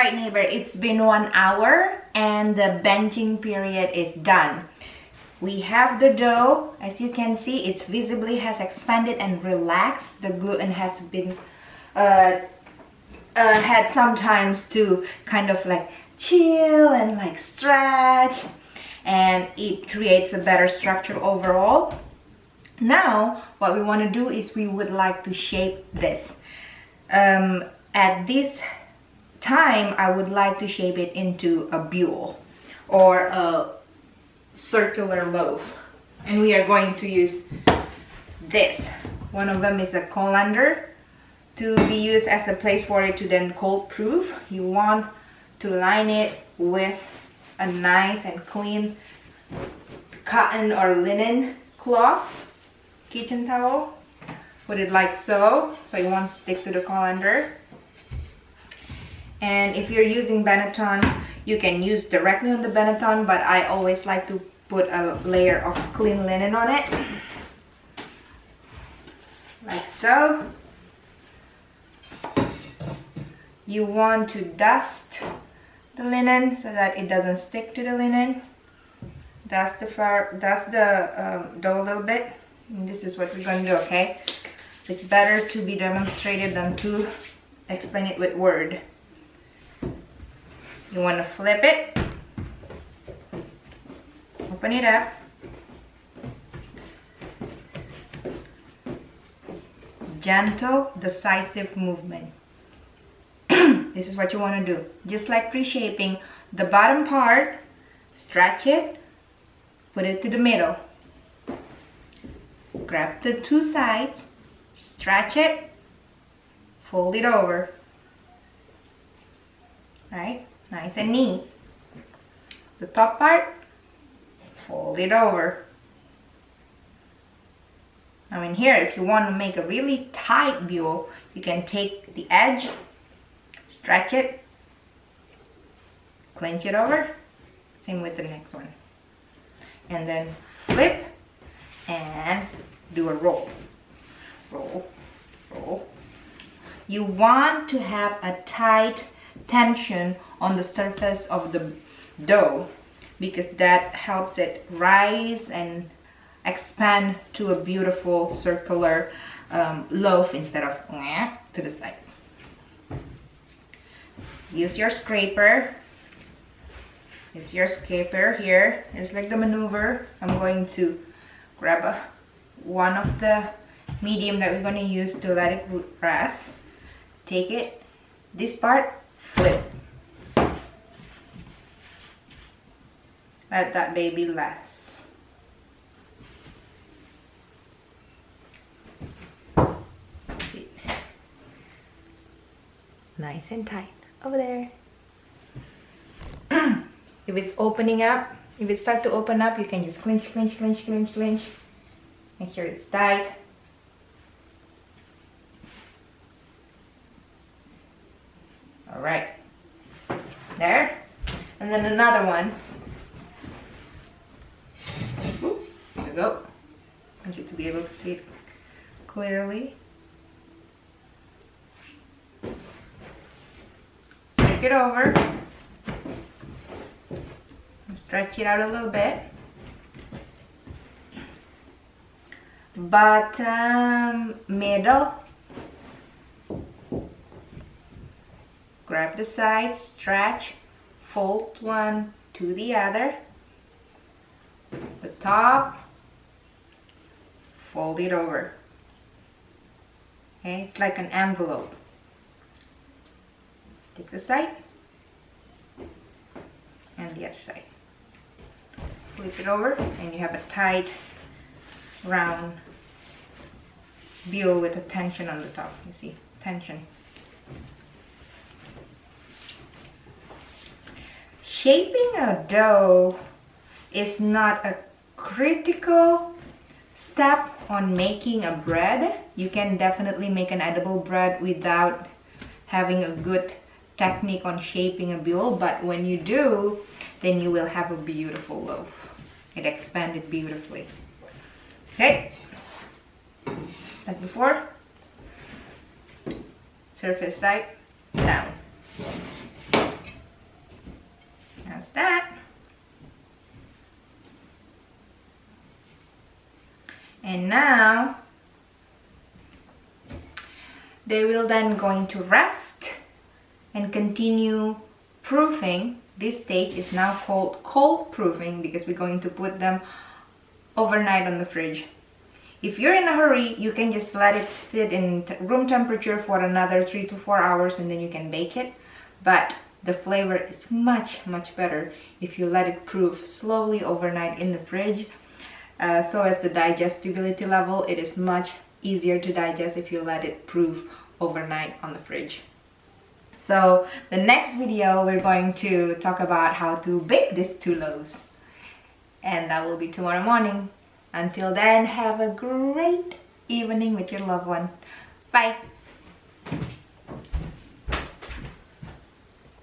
Alright neighbor, it's been 1 hour and the benching period is done. We have the dough. As you can see, it visibly has expanded and relaxed. The gluten has been had some times to kind of like chill and like stretch, and it creates a better structure overall. Now what we want to do is we would like to shape this. At this time I would like to shape it into a buell or a circular loaf, and we are going to use this. One of them is a colander to be used as a place for it to then cold proof. You want to line it with a nice and clean cotton or linen cloth, kitchen towel. Put it like so you won't stick to the colander. And if you're using Benetton, you can use directly on the Benetton, but I always like to put a layer of clean linen on it, like so. You want to dust the linen so that it doesn't stick to the linen. Dust the dough a little bit. And this is what we're going to do, okay? It's better to be demonstrated than to explain it with word. You want to flip it, open it up, gentle, decisive movement. This is what you want to do. Just like pre-shaping, the bottom part, stretch it, put it to the middle. Grab the two sides, stretch it, fold it over. Right? Nice and neat. The top part, fold it over. Now in here, if you want to make a really tight buell, you can take the edge, stretch it, clench it over. Same with the next one. And then flip and do a roll. Roll, roll. You want to have a tight tension on the surface of the dough, because that helps it rise and expand to a beautiful circular loaf instead of to the side. Use your scraper. Use your scraper here. It's like the maneuver. I'm going to grab one of the medium that we're going to use to let it rest. Take it, this part, flip. Let that baby rest. See. Nice and tight over there. If it's opening up, if it starts to open up, you can just clench, clench, clench, clench, clench. Make sure it's tight. All right, there. And then another one. Ooh, there we go. I want you to be able to see it clearly. Take it over. Stretch it out a little bit. Bottom, middle. Grab the sides, stretch, fold one to the other. The top, fold it over. Okay, it's like an envelope. Take the side and the other side. Flip it over and you have a tight, round buell with a tension on the top. You see, tension. Shaping a dough is not a critical step on making a bread. You can definitely make an edible bread without having a good technique on shaping a buell, but when you do, then you will have a beautiful loaf. It expanded beautifully. Okay, like before, surface side down. They will then going to rest and continue proofing. This stage is now called cold proofing because we're going to put them overnight on the fridge. If you're in a hurry, you can just let it sit in room temperature for another 3 to 4 hours and then you can bake it. But the flavor is much better if you let it proof slowly overnight in the fridge. So as the digestibility level, it is much easier to digest if you let it proof overnight on the fridge. So the next video we're going to talk about how to bake these 2 loaves, and that will be tomorrow morning. Until then, have a great evening with your loved one. Bye.